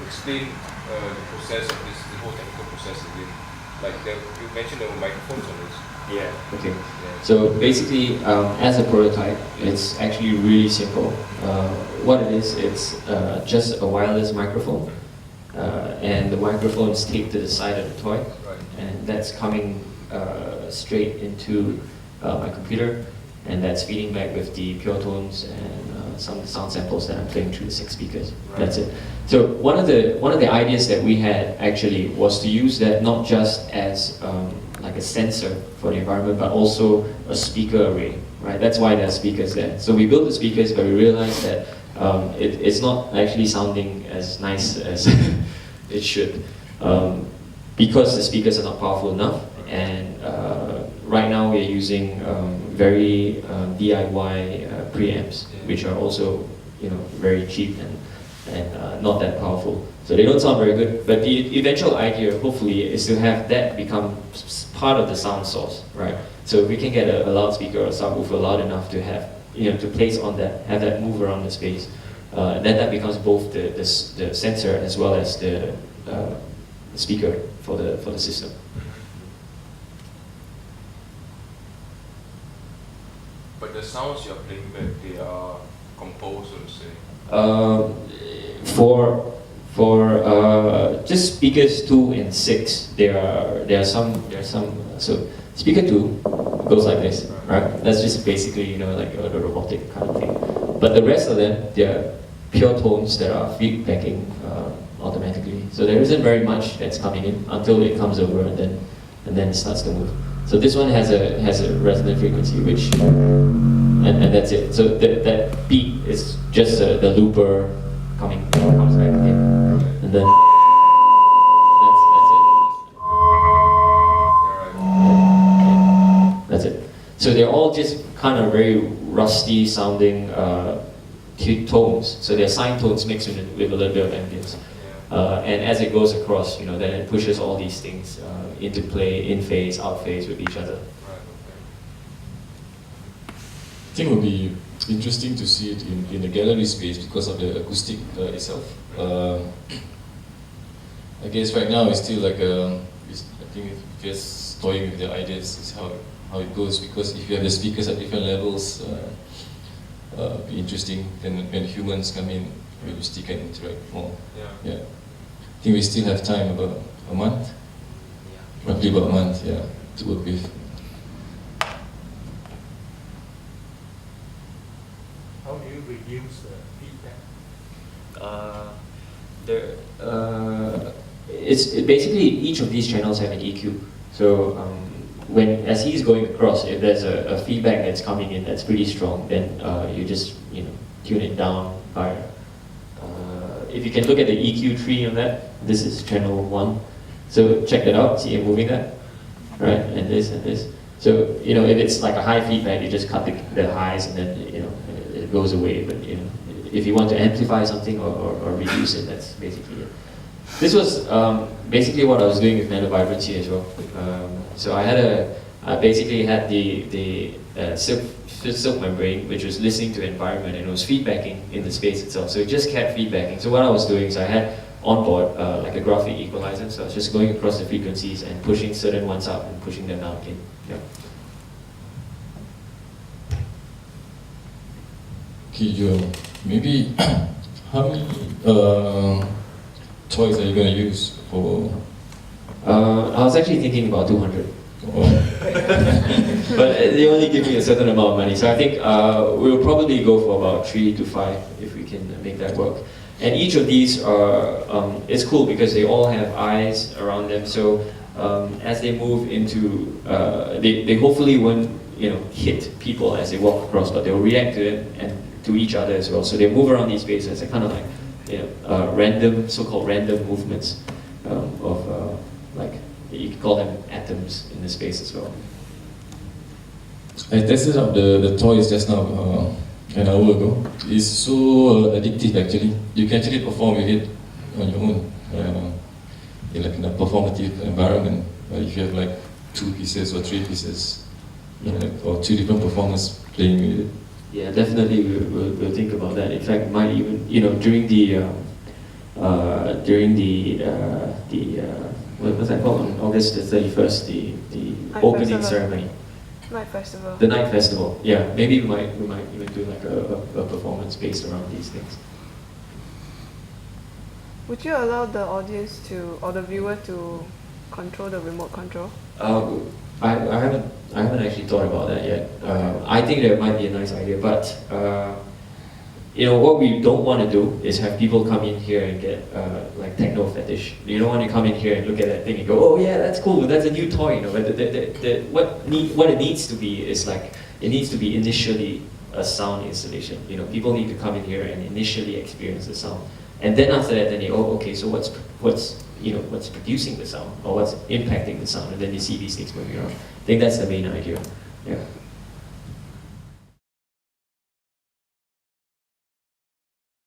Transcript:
explain the process of this, the whole technical process again? Like you mentioned there were microphones on this. Yeah. Okay. So basically, as a prototype, it's actually really simple. What it is, it's just a wireless microphone, and the microphone is taped to the side of the toy, Right. and that's coming straight into my computer, and that's feeding back with the pure tones and some of the sound samples that I'm playing through the 6 speakers. Right. That's it. So one of the ideas that we had actually was to use that not just as like a sensor for the environment, but also a speaker array, right? That's why there are speakers there. So we built the speakers, but we realized that it's not actually sounding as nice as it should, because the speakers are not powerful enough. And right now we're using very DIY preamps, which are also, you know, very cheap and not that powerful. So they don't sound very good, but the eventual idea, hopefully, is to have that become part of the sound source, right? So if we can get a loudspeaker or a subwoofer loud enough to have, you know, to place on that, have that move around the space, then that becomes both the sensor as well as the speaker for the system. But the sounds you're playing back, they are composed, so to say. For just speakers 2 and 6, there are some. So speaker 2 goes like this, right? That's just basically, you know, like a robotic kind of thing. But the rest of them, they are pure tones that are feedbacking automatically. So there isn't very much that's coming in until it comes over, and then it starts to move. So this one has a resonant frequency, which and that's it. So that beat is just the looper comes back again, and then that's it. So they're all just kind of very rusty sounding tones. So they're sine tones mixed with a little bit of ambience. And as it goes across, you know, then it pushes all these things into play, in phase, out phase with each other. I think it would be interesting to see it in the gallery space because of the acoustic itself. I guess right now it's still like I think it's just toying with the ideas is how it goes, because if you have the speakers at different levels, it'd be interesting. Then when humans come in, we still can interact more. Yeah. I think we still have time, about a month, roughly about a month, to work with. How do you reduce the feedback? It's basically each of these channels have an EQ. So as he's going across, if there's a feedback that's coming in that's pretty strong, then you just, you know, tune it down by. If you can look at the EQ tree on that, this is channel 1. So check that out. See it moving that, right? And this and this. So, you know, if it's like a high feedback, you just cut the highs and then, you know, it goes away. But, you know, if you want to amplify something or reduce it, that's basically it. This was basically what I was doing with nano vibrancy as well. So I basically had the silk membrane, which was listening to the environment, and it was feedbacking in the space itself. So it just kept feedbacking. So what I was doing is I had on board like a graphic equalizer. So I was just going across the frequencies and pushing certain ones up and pushing them down again. Yeah. Okay, Joel, maybe how many toys are you going to use for? I was actually thinking about 200. Oh. But they only give me a certain amount of money, so I think we'll probably go for about 3 to 5 if we can make that work. And each of these are, it's cool because they all have eyes around them, so as they move into, they hopefully won't, you know, hit people as they walk across, but they'll react to it and to each other as well. So they move around these spaces. They're kind of like, you know, random, so-called random movements of like, you could call them atoms in the space as well. I tested out the toys just now, an hour ago. It's so addictive actually. You can actually perform with it on your own, in like in a performative environment. If you have like 2 pieces or 3 pieces, you know, like, or 2 different performers playing with it. Yeah, definitely we'll think about that. In fact, might even, you know, during the during the what was that called, on August the 31st, the opening Festival. ceremony. Night festival. The night festival, yeah. Maybe we might even do like a performance based around these things. Would you allow the audience to, or the viewer to control the remote control? I haven't actually thought about that yet. I think that might be a nice idea, but you know, what we don't want to do is have people come in here and get like techno fetish. You don't want to come in here and look at that thing and go, oh yeah, that's cool, that's a new toy. You know, but what it needs to be is like, it needs to be initially a sound installation. You know, people need to come in here and initially experience the sound, and then after that, then they, oh, okay, so what's producing the sound, or what's impacting the sound, and then you see these things moving around. I think that's the main idea. Yeah.